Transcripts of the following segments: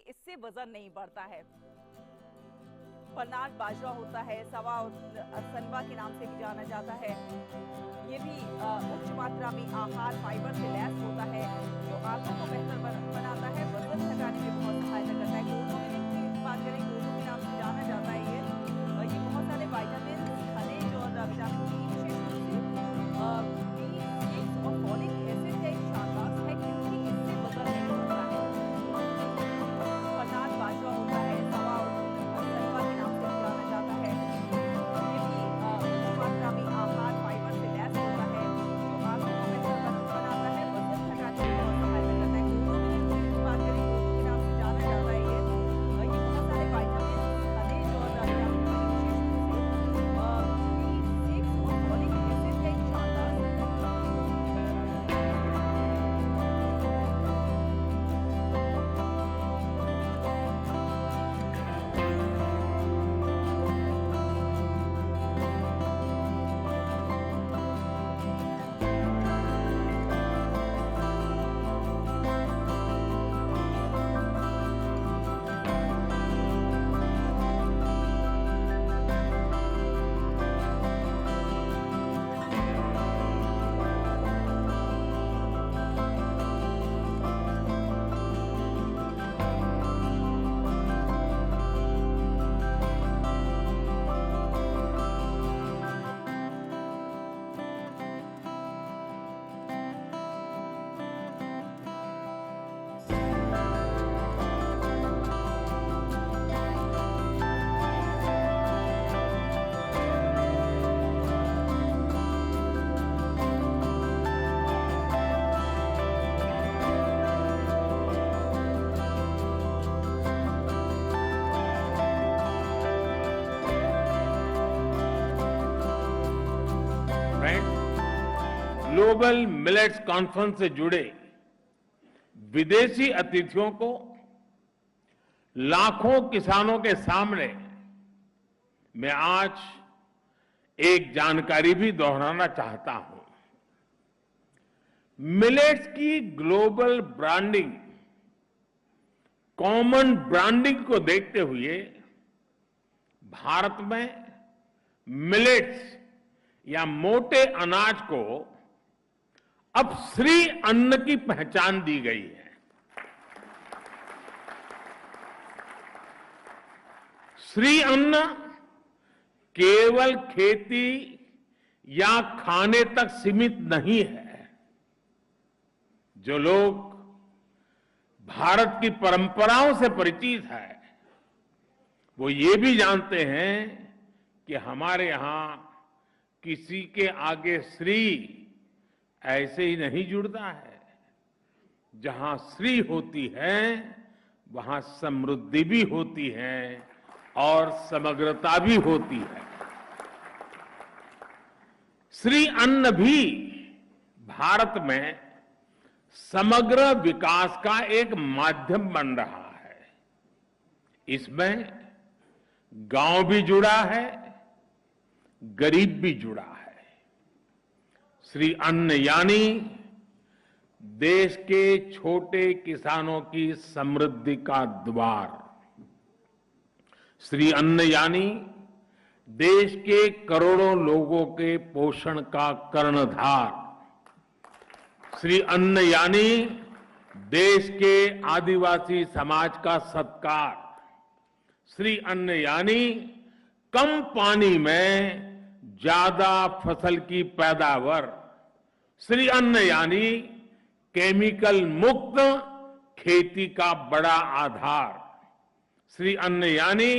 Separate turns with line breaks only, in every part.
इससे वजन नहीं बढ़ता है। बरनार्ड बाजरा होता है, सनवा के नाम से भी जाना जाता है। ये भी उच्च मात्रा में आहार फाइबर से लैस होता है, जो आंतों को बेहतर बनाता है, वजन घटाने में बहुत सहायता करता है। कोदो की बात करें, कोदो के नाम से जाना जाता है। ये बहुत सारे विटामिन, खनिज और विटामिन की विशेष रूप से B6 और फॉलिक एसिड का एक शानदार है, क्योंकि इससे वजन नहीं बढ़ता है। बरनार्ड बाजरा होता है, सनवा के नाम से जाना जाता है। ये भी उच्च मात्रा में आहार फाइबर से लैस होता है, जो आंतों को बेहतर बनाता है, वजन घटाने में बहुत सहायता करता है। कोदो की बात करें, कोदो के नाम से जाना जाता है। ये बहुत सारे विटामिन, खनिज और विटामिन की विशेष रूप से B6 और फॉलिक एसिड का एक शानदार
ग्लोबल मिलेट्स कॉन्फ्रेंस से जुड़े विदेशी अतिथियों को लाखों किसानों के सामने मैं आज एक जानकारी भी दोहराना चाहता हूं। मिलेट्स की ग्लोबल ब्रांडिंग, कॉमन ब्रांडिंग को देखते हुए भारत में मिलेट्स या मोटे अनाज को अब श्री अन्न की पहचान दी गई है। श्री अन्न केवल खेती या खाने तक सीमित नहीं है। जो लोग भारत की परंपराओं से परिचित है, वो ये भी जानते हैं कि हमारे यहां किसी के आगे श्री ऐसे ही नहीं जुड़ता है। जहां श्री होती है वहां समृद्धि भी होती है और समग्रता भी होती है। श्री अन्न भी भारत में समग्र विकास का एक माध्यम बन रहा है। इसमें गांव भी जुड़ा है, गरीब भी जुड़ा है। श्री अन्न यानी देश के छोटे किसानों की समृद्धि का द्वार। श्री अन्न यानी देश के करोड़ों लोगों के पोषण का कर्णधार। श्री अन्न यानी देश के आदिवासी समाज का सत्कार। श्री अन्न यानी कम पानी में ज्यादा फसल की पैदावार। श्री अन्न यानी केमिकल मुक्त खेती का बड़ा आधार। श्री अन्न यानी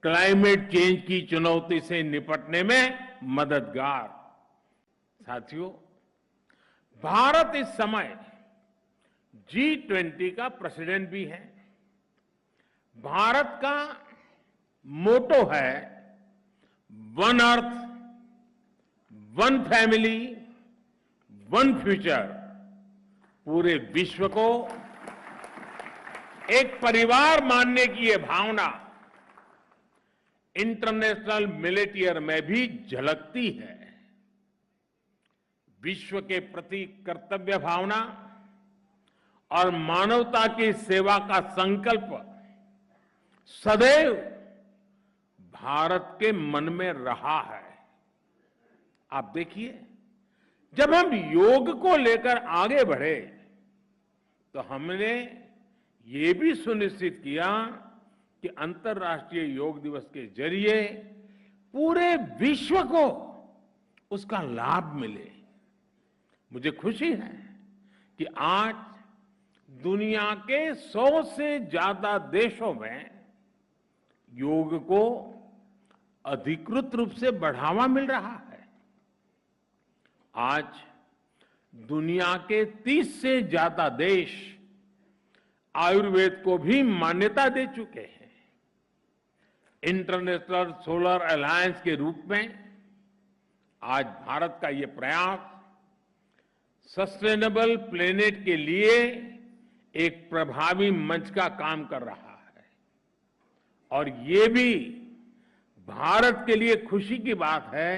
क्लाइमेट चेंज की चुनौती से निपटने में मददगार। साथियों, भारत इस समय G20 का प्रेसिडेंट भी है। भारत का मोटो है one earth, one family, one future. पूरे विश्व को एक परिवार मानने की यह भावना इंटरनेशनल मिलेट ईयर में भी झलकती है। विश्व के प्रति कर्तव्य भावना और मानवता की सेवा का संकल्प सदैव भारत के मन में रहा है। आप देखिए, जब हम योग को लेकर आगे बढ़े तो हमने ये भी सुनिश्चित किया कि अंतर्राष्ट्रीय योग दिवस के जरिए पूरे विश्व को उसका लाभ मिले। मुझे खुशी है कि आज दुनिया के 100 से ज्यादा देशों में योग को अधिकृत रूप से बढ़ावा मिल रहा है। आज दुनिया के 30 से ज्यादा देश आयुर्वेद को भी मान्यता दे चुके हैं। इंटरनेशनल सोलर अलायंस के रूप में आज भारत का ये प्रयास सस्टेनेबल प्लेनेट के लिए एक प्रभावी मंच का काम कर रहा है। और ये भी भारत के लिए खुशी की बात है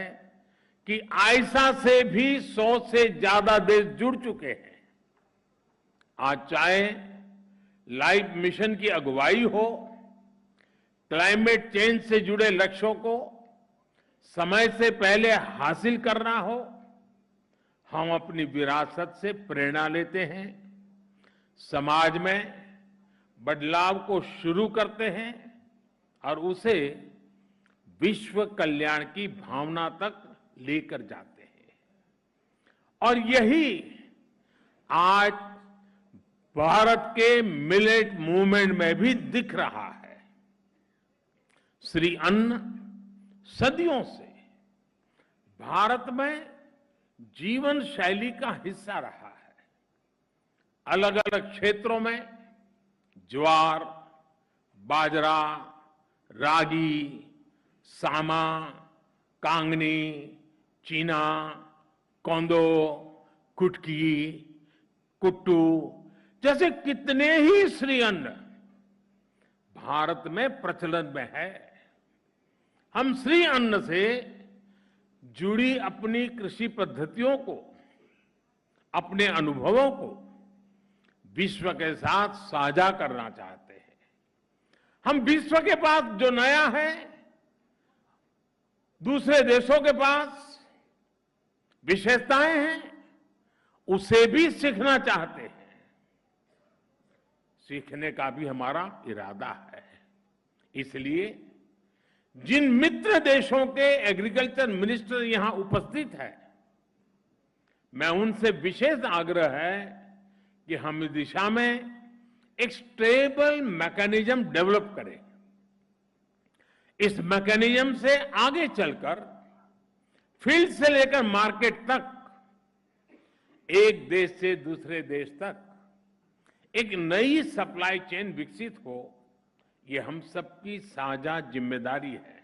कि आयसा से भी 100 से ज्यादा देश जुड़ चुके हैं। आज चाहे लाइफ मिशन की अगुवाई हो, क्लाइमेट चेंज से जुड़े लक्ष्यों को समय से पहले हासिल करना हो, हम अपनी विरासत से प्रेरणा लेते हैं, समाज में बदलाव को शुरू करते हैं और उसे विश्व कल्याण की भावना तक लेकर जाते हैं। और यही आज भारत के मिलेट मूवमेंट में भी दिख रहा है। श्री अन्न सदियों से भारत में जीवन शैली का हिस्सा रहा है। अलग अलग क्षेत्रों में ज्वार, बाजरा, रागी, सामा, कांगनी, चीना, कोंदो, कुटकी, कुट्टू जैसे कितने ही श्री अन्न भारत में प्रचलन में है। हम श्री अन्न से जुड़ी अपनी कृषि पद्धतियों को, अपने अनुभवों को विश्व के साथ साझा करना चाहते हैं। हम विश्व के पास जो नया है, दूसरे देशों के पास विशेषताएं हैं, उसे भी सीखना चाहते हैं। सीखने का भी हमारा इरादा है। इसलिए जिन मित्र देशों के एग्रीकल्चर मिनिस्टर यहां उपस्थित हैं, मैं उनसे विशेष आग्रह है कि हम इस दिशा में एक स्टेबल मैकेनिज्म डेवलप करें। इस मैकेनिज्म से आगे चलकर फील्ड से लेकर मार्केट तक, एक देश से दूसरे देश तक एक नई सप्लाई चेन विकसित हो, ये हम सबकी साझा जिम्मेदारी है।